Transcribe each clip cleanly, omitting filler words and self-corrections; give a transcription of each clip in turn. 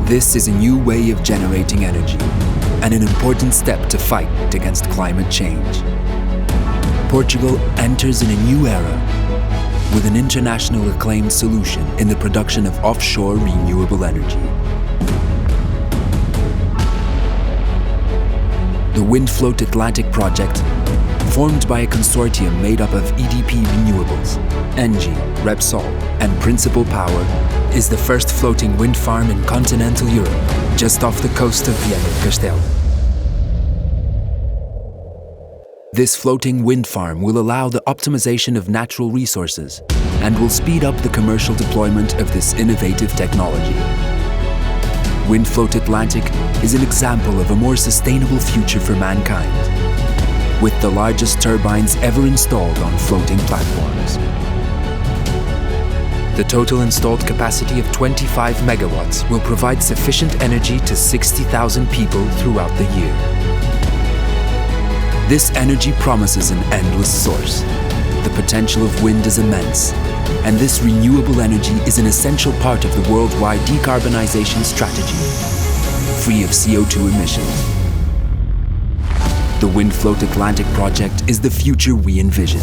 This is a new way of generating energy and an important step to fight against climate change. Portugal enters in a new era with an international acclaimed solution in the production of offshore renewable energy. The WindFloat Atlantic project, formed by a consortium made up of EDP Renewables, ENGIE, Repsol, and Principal Power, is the first floating wind farm in continental Europe, just off the coast of Viana, Castelo. This floating wind farm will allow the optimization of natural resources and will speed up the commercial deployment of this innovative technology. WindFloat Atlantic is an example of a more sustainable future for mankind, with the largest turbines ever installed on floating platforms. The total installed capacity of 25 megawatts will provide sufficient energy to 60,000 people throughout the year. This energy promises an endless source. The potential of wind is immense, and this renewable energy is an essential part of the worldwide decarbonization strategy, free of CO2 emissions. The WindFloat Atlantic project is the future we envision.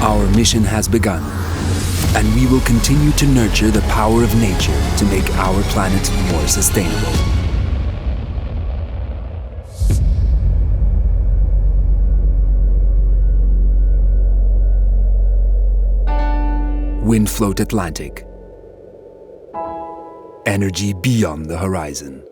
Our mission has begun, and we will continue to nurture the power of nature to make our planet more sustainable. WindFloat Atlantic. Energy beyond the horizon.